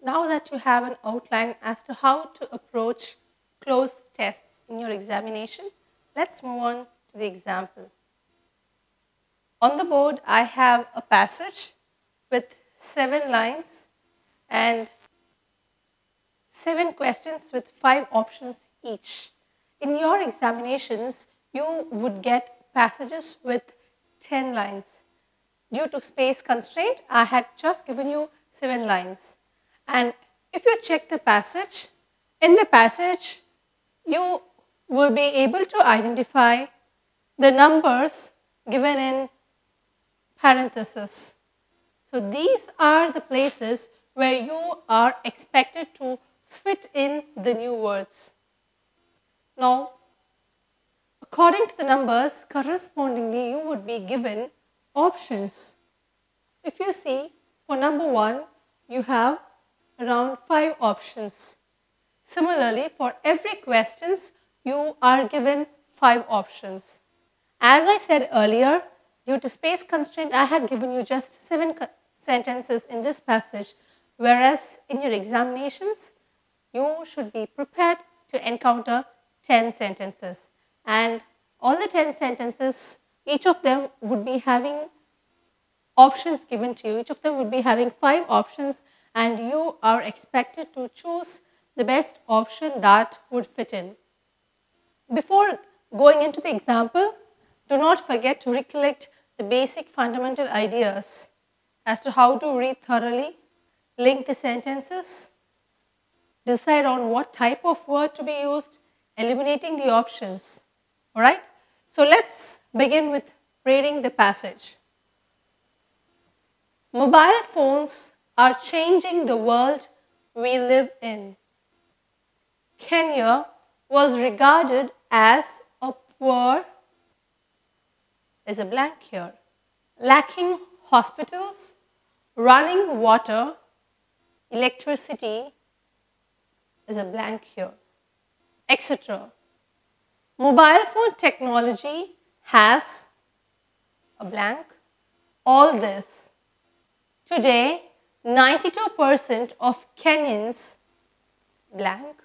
now that you have an outline as to how to approach cloze tests in your examination, let's move on to the example. On the board, I have a passage with 7 lines and 7 questions with 5 options each. In your examinations, you would get passages with 10 lines. Due to space constraint, I had just given you 7 lines. And if you check the passage, in the passage, you will be able to identify the numbers given in parentheses. So these are the places where you are expected to fit in the new words. Now, according to the numbers, correspondingly you would be given options. If you see, for number 1, you have around 5 options. Similarly, for every questions, you are given 5 options. As I said earlier, due to space constraint, I had given you just 7 sentences in this passage, whereas in your examinations, you should be prepared to encounter 10 sentences. And all the 10 sentences, each of them would be having options given to you. Each of them would be having 5 options, and you are expected to choose the best option that would fit in. Before going into the example, do not forget to recollect the basic fundamental ideas as to how to read thoroughly, link the sentences, decide on what type of word to be used, eliminating the options. Alright? So let's begin with reading the passage. Mobile phones are changing the world we live in. Kenya was regarded as a poor, there's a blank here, lacking hospitals, running water, electricity, there's a blank here, etc. Mobile phone technology has a blank, all this. Today, 92% of Kenyans, blank,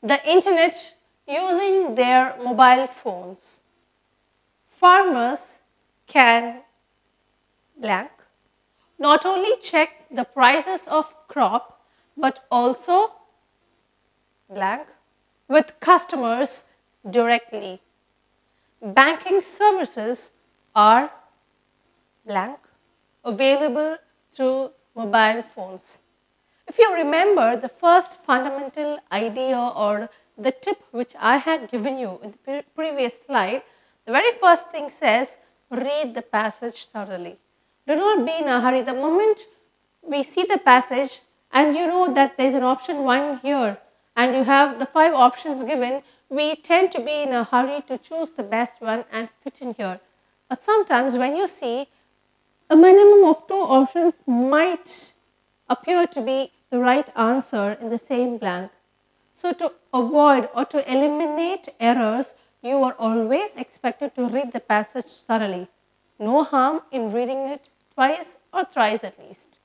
the internet using their mobile phones. Farmers can, blank, not only check the prices of crop, but also, blank, with customers directly. Banking services are, blank, available through mobile phones. If you remember the first fundamental idea or the tip which I had given you in the previous slide, the very first thing says, read the passage thoroughly. Do not be in a hurry. The moment we see the passage and you know that there is an option 1 here and you have the 5 options given, we tend to be in a hurry to choose the best one and fit in here. But sometimes when you see a minimum of 2 options might appear to be the right answer in the same blank. So to avoid or to eliminate errors, you are always expected to read the passage thoroughly. No harm in reading it twice or thrice at least.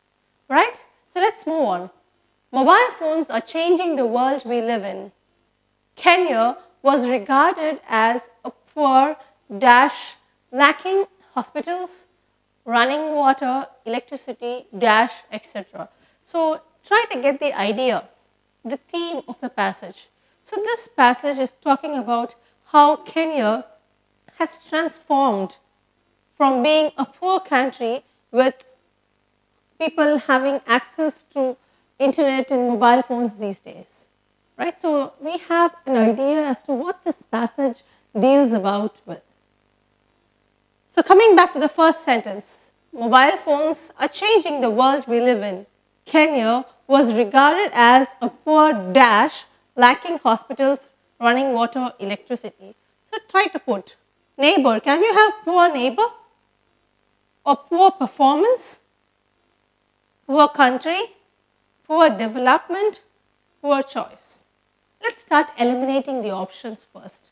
Right? So let's move on. Mobile phones are changing the world we live in. Kenya was regarded as a poor dash lacking hospitals, running water, electricity, dash, etc. So try to get the idea, the theme of the passage. So this passage is talking about how Kenya has transformed from being a poor country with people having access to internet and mobile phones these days. Right? So we have an idea as to what this passage deals about with. So coming back to the first sentence, mobile phones are changing the world we live in. Kenya was regarded as a poor dash, lacking hospitals, running water, electricity. So try to put neighbor. Can you have poor neighbor? Or poor performance? Poor country? Poor development? Poor choice. Let's start eliminating the options first.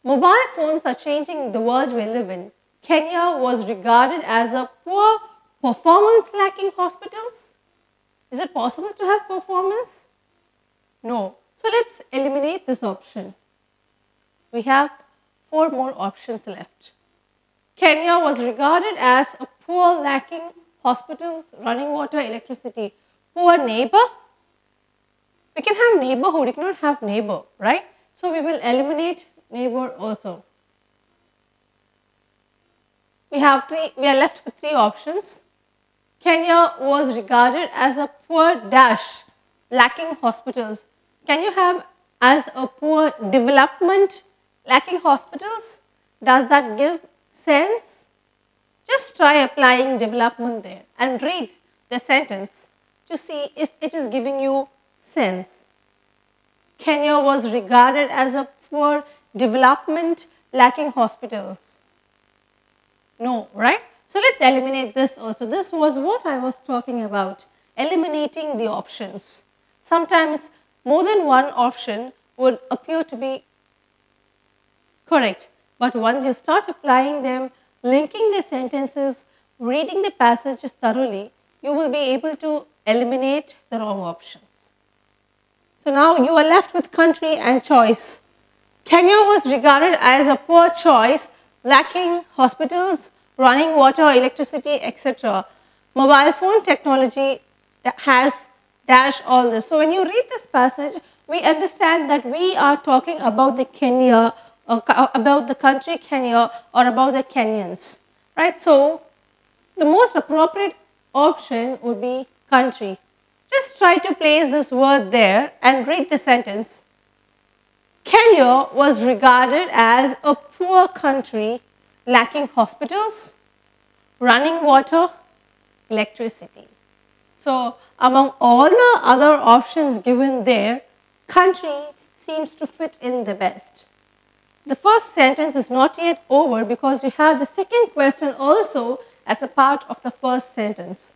Mobile phones are changing the world we live in. Kenya was regarded as a poor performance lacking hospitals, Is it possible to have performance? No. So let's eliminate this option. We have 4 more options left. Kenya was regarded as a poor, lacking hospitals, running water, electricity. Poor neighbor. We can have neighborhood, we cannot have neighbor, right? So we will eliminate neighbor also. We are left with 3 options. Kenya was regarded as a poor dash, lacking hospitals. Can you have as a poor development, lacking hospitals? Does that give sense? Just try applying development there and read the sentence to see if it is giving you sense. Kenya was regarded as a poor development, lacking hospitals. No, right? So let's eliminate this also. This was what I was talking about, eliminating the options. Sometimes more than one option would appear to be correct, but once you start applying them, linking the sentences, reading the passages thoroughly, you will be able to eliminate the wrong options. So now you are left with country and choice. Kenya was regarded as a poor choice, lacking hospitals, running water, electricity, etc. Mobile phone technology has dash all this. So when you read this passage, we understand that we are talking about the Kenya, about the country Kenya, or about the Kenyans, right? So the most appropriate option would be country. Just try to place this word there and read the sentence. Kenya was regarded as a poor country, lacking hospitals, running water, electricity. So among all the other options given there, country seems to fit in the best. The first sentence is not yet over because you have the second question also as a part of the first sentence.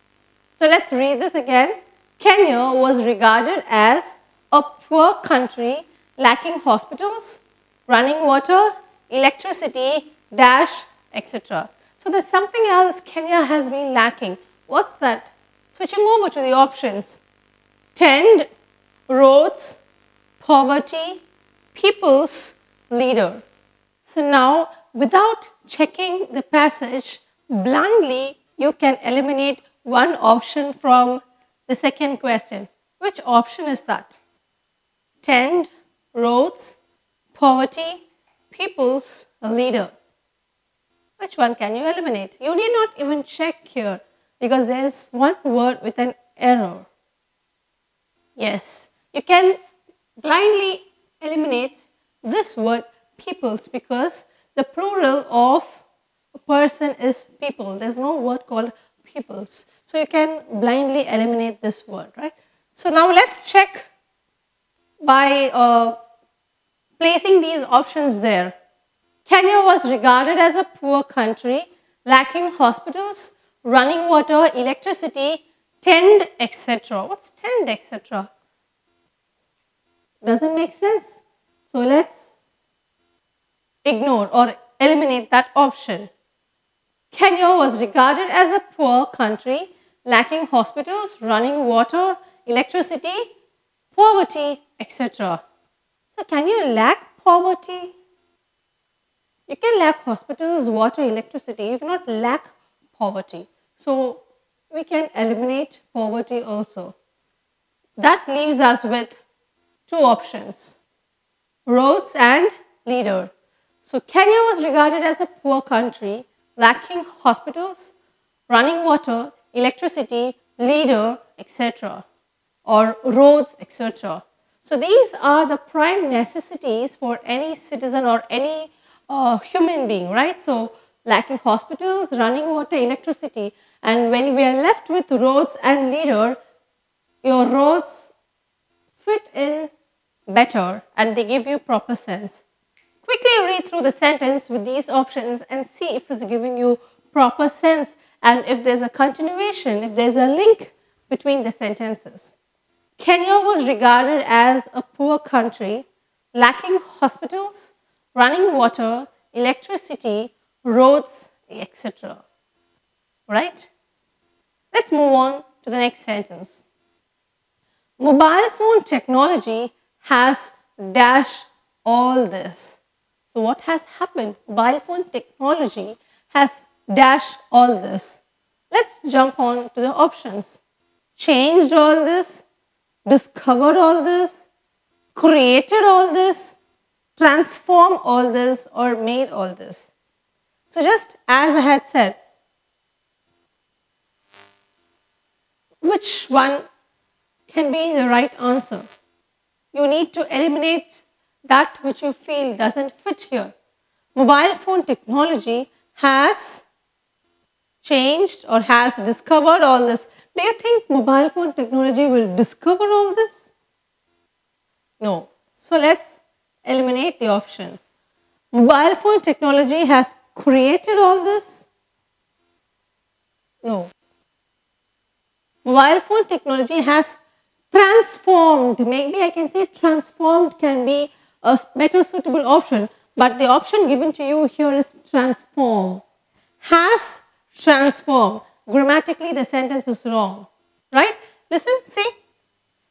So let's read this again. Kenya was regarded as a poor country, lacking hospitals, running water, electricity, dash, etc. So there's something else Kenya has been lacking. What's that? Switching over to the options. Tend, roads, poverty, people's leader. So now, without checking the passage, blindly you can eliminate one option from the second question. Which option is that? Tend, roads, poverty, people's leader. Which one can you eliminate? You need not even check here because there is one word with an error. Yes, you can blindly eliminate this word peoples because the plural of a person is people. There is no word called peoples. So you can blindly eliminate this word, right? So now let's check by placing these options there. Kenya was regarded as a poor country, lacking hospitals, running water, electricity, tend, etc. What's tend, etc.? Doesn't make sense. So let's ignore or eliminate that option. Kenya was regarded as a poor country, lacking hospitals, running water, electricity, poverty, etc. So can you lack poverty? You can lack hospitals, water, electricity. You cannot lack poverty. So we can eliminate poverty also. That leaves us with 2 options, roads and leader. So Kenya was regarded as a poor country, lacking hospitals, running water, electricity, leader, etc. or roads, etc. So these are the prime necessities for any citizen or any human being, right? So lacking hospitals, running water, electricity, and when we are left with roads and leader, your roads fit in better and they give you proper sense. Quickly read through the sentence with these options and see if it's giving you proper sense and if there's a continuation, if there's a link between the sentences. Kenya was regarded as a poor country, lacking hospitals, running water, electricity, roads, etc. Right? Let's move on to the next sentence. Mobile phone technology has dash all this. So what has happened? Mobile phone technology has dash all this. Let's jump on to the options. Changed all this, discovered all this, created all this, transformed all this, or made all this. So just as I had said, which one can be the right answer? You need to eliminate that which you feel doesn't fit here. Mobile phone technology has changed or has discovered all this. Do you think mobile phone technology will discover all this? No. So let's eliminate the option. Mobile phone technology has created all this? No. Mobile phone technology has transformed. Maybe I can say transformed can be a better suitable option, but the option given to you here is transform. Has transformed. Grammatically the sentence is wrong, right? Listen, see.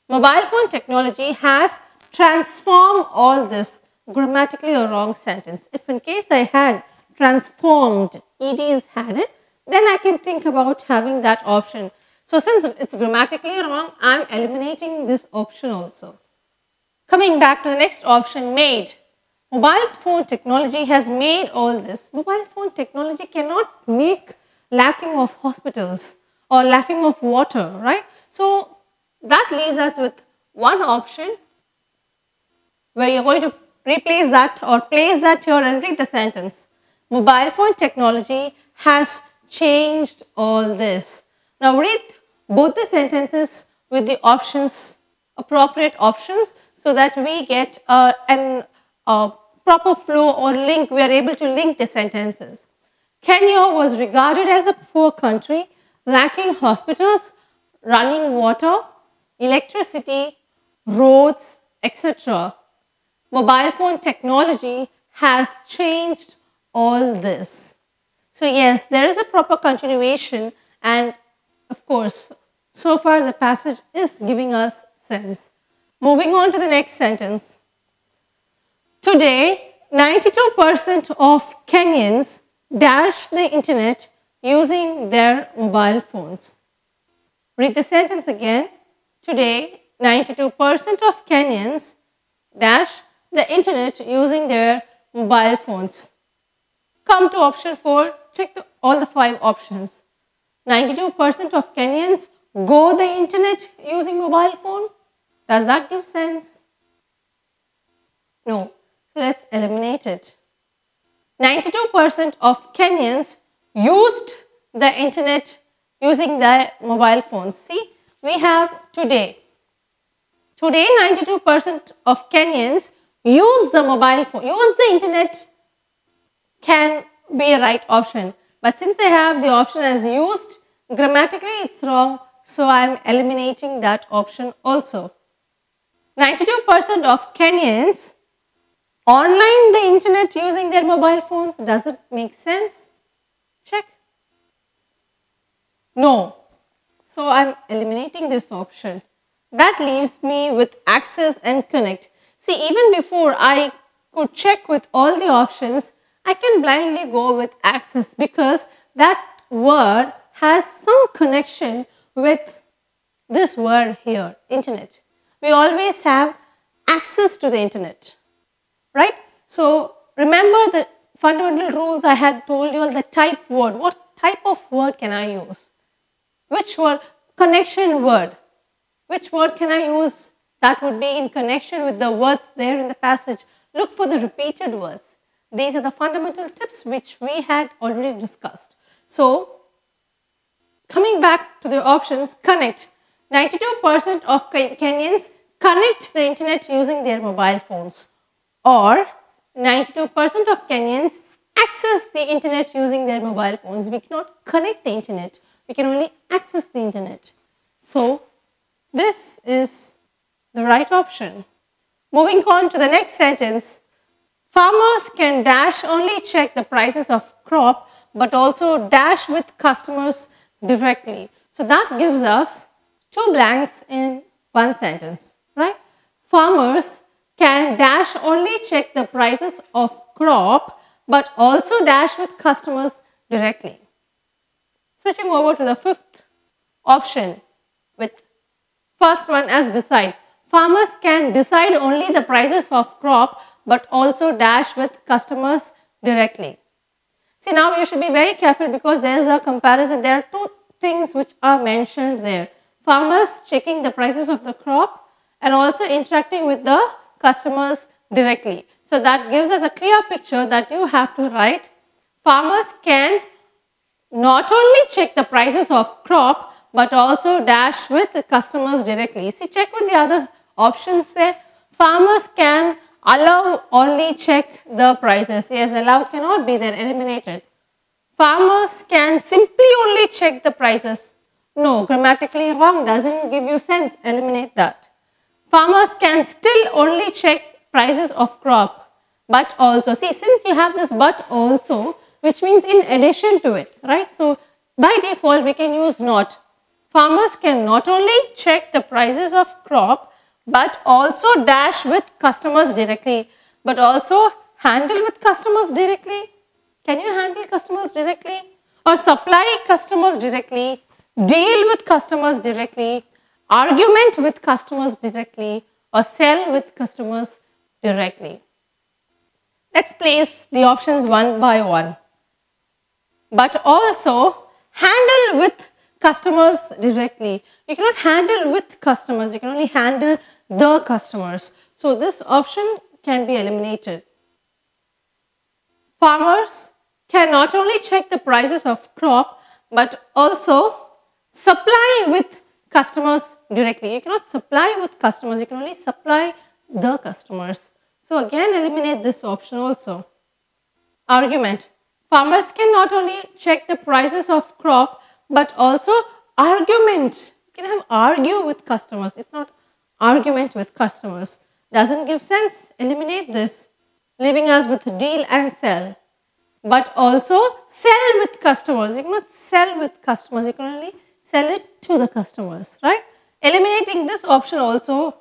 Mobile phone technology has transformed all this. Grammatically a wrong sentence. If in case I had transformed, ed is had it, then I can think about having that option. So since it's grammatically wrong, I am eliminating this option also. Coming back to the next option, made. Mobile phone technology has made all this. Mobile phone technology cannot make lacking of hospitals or lacking of water, right? So that leaves us with one option where you're going to replace that or place that here and read the sentence. Mobile phone technology has changed all this. Now read both the sentences with the options, appropriate options, so that we get a proper flow or link, we are able to link the sentences. Kenya was regarded as a poor country, lacking hospitals, running water, electricity, roads, etc. Mobile phone technology has changed all this. So yes, there is a proper continuation, and of course, so far the passage is giving us sense. Moving on to the next sentence. Today, 92% of Kenyans dash the internet using their mobile phones. Read the sentence again. Today, 92% of Kenyans dash the internet using their mobile phones. Come to option 4, check all the 5 options. 92% of Kenyans go the internet using mobile phone. Does that give sense? No. So let's eliminate it. 92% of Kenyans used the internet using their mobile phones. See, we have today. Today, 92% of Kenyans use the mobile phone. Use the internet can be a right option. But since I have the option as used, grammatically it's wrong. So I am eliminating that option also. 92% of Kenyans online the internet using their mobile phones. Does it make sense? Check. No. So I am eliminating this option. That leaves me with access and connect. See, even before I could check with all the options, I can blindly go with access because that word has some connection with this word here, internet. We always have access to the internet, right? So remember the fundamental rules I had told you, the type word. What type of word can I use? Which word? Connection word. Which word can I use that would be in connection with the words there in the passage? Look for the repeated words. These are the fundamental tips which we had already discussed. So coming back to the options, connect. 92% of Kenyans connect the internet using their mobile phones, or 92% of Kenyans access the internet using their mobile phones. We cannot connect the internet, we can only access the internet. So this is the right option. Moving on to the next sentence, farmers can dash only check the prices of crop but also dash with customers directly. So that gives us 2 blanks in one sentence, right? Farmers can dash only check the prices of crop but also dash with customers directly. Switching over to the fifth option with first one as decide. Farmers can decide only the prices of crop but also dash with customers directly. See, now you should be very careful because there is a comparison. There are two things which are mentioned there. Farmers checking the prices of the crop and also interacting with the customers directly. So that gives us a clear picture that you have to write. Farmers can not only check the prices of crop but also dash with the customers directly. See, check with the other options there. Farmers can allow only check the prices. Yes, allow cannot be there, eliminated. Farmers can simply only check the prices. No, grammatically wrong, doesn't give you sense, eliminate that. Farmers can still only check prices of crop, but also, see, since you have this but also, which means in addition to it, right? So, by default, we can use not. Farmers can not only check the prices of crop, but also dash with customers directly, but also handle with customers directly. Can you handle customers directly? Or supply customers directly, deal with customers directly, argument with customers directly, or sell with customers directly. Let's place the options one by one. But also handle with customers directly. You cannot handle with customers, you can only handle the customers. So this option can be eliminated. Farmers can not only check the prices of crop but also supply with customers directly. You cannot supply with customers, you can only supply the customers. So again eliminate this option also. Argument. Farmers can not only check the prices of crop but also argument. You can have argue with customers. It's not argument with customers. Doesn't give sense. Eliminate this. Leaving us with deal and sell. But also sell with customers. You cannot sell with customers. You can only sell it to the customers, right? Eliminating this option also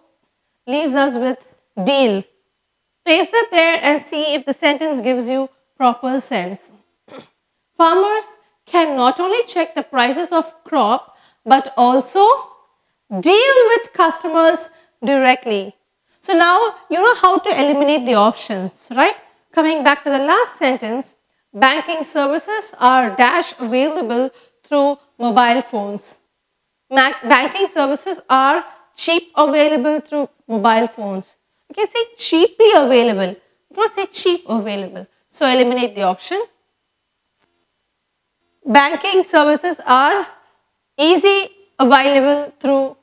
leaves us with deal. Place that there and see if the sentence gives you proper sense. Farmers can not only check the prices of crop but also deal with customers directly. So now you know how to eliminate the options, right? Coming back to the last sentence, banking services are dash available through mobile phones. Banking services are cheap available through mobile phones. You can say cheaply available. You cannot say cheap available. So eliminate the option. Banking services are easy available through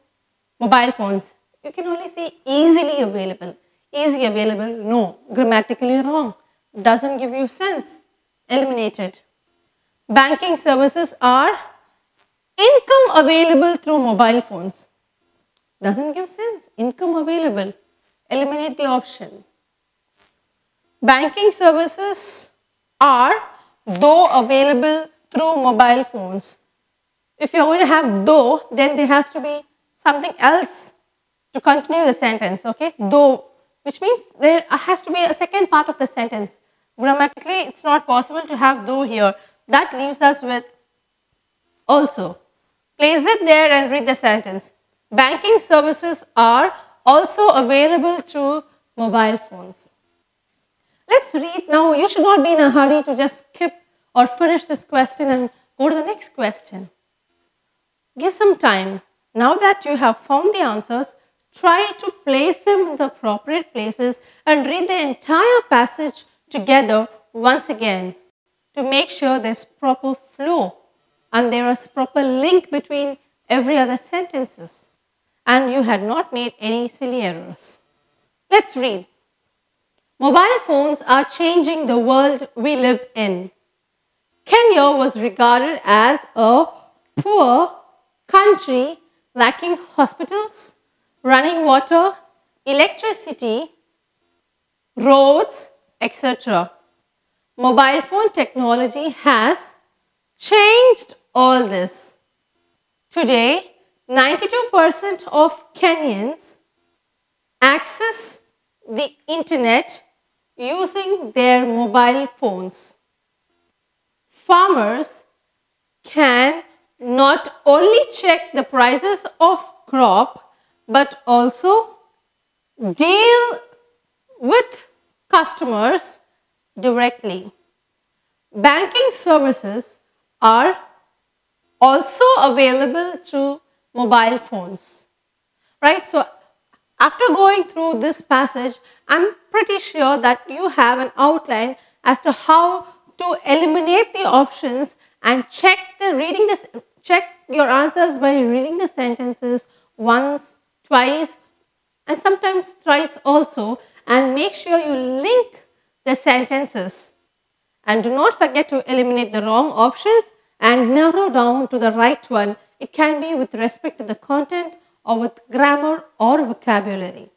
mobile phones. You can only say easily available. Easy available, no, grammatically wrong. Doesn't give you sense. Eliminated. Banking services are income available through mobile phones. Doesn't give sense. Income available. Eliminate the option. Banking services are though available through mobile phones. If you're going to have though, then there has to be something else to continue the sentence, okay? Though, which means there has to be a second part of the sentence. Grammatically, it's not possible to have though here. That leaves us with also. Place it there and read the sentence. Banking services are also available through mobile phones. Let's read now. You should not be in a hurry to just skip or finish this question and go to the next question. Give some time. Now that you have found the answers, try to place them in the appropriate places and read the entire passage together once again to make sure there's proper flow and there is proper link between every other sentences and you had not made any silly errors. Let's read. Mobile phones are changing the world we live in. Kenya was regarded as a poor country lacking hospitals, running water, electricity, roads, etc. Mobile phone technology has changed all this. Today, 92% of Kenyans access the internet using their mobile phones. Farmers can not only check the prices of crop but also deal with customers directly. Banking services are also available through mobile phones, right? So after going through this passage, I'm pretty sure that you have an outline as to how to eliminate the options and check your answers by reading the sentences once, twice, and sometimes thrice also, and make sure you link the sentences. And do not forget to eliminate the wrong options and narrow down to the right one. It can be with respect to the content or with grammar or vocabulary.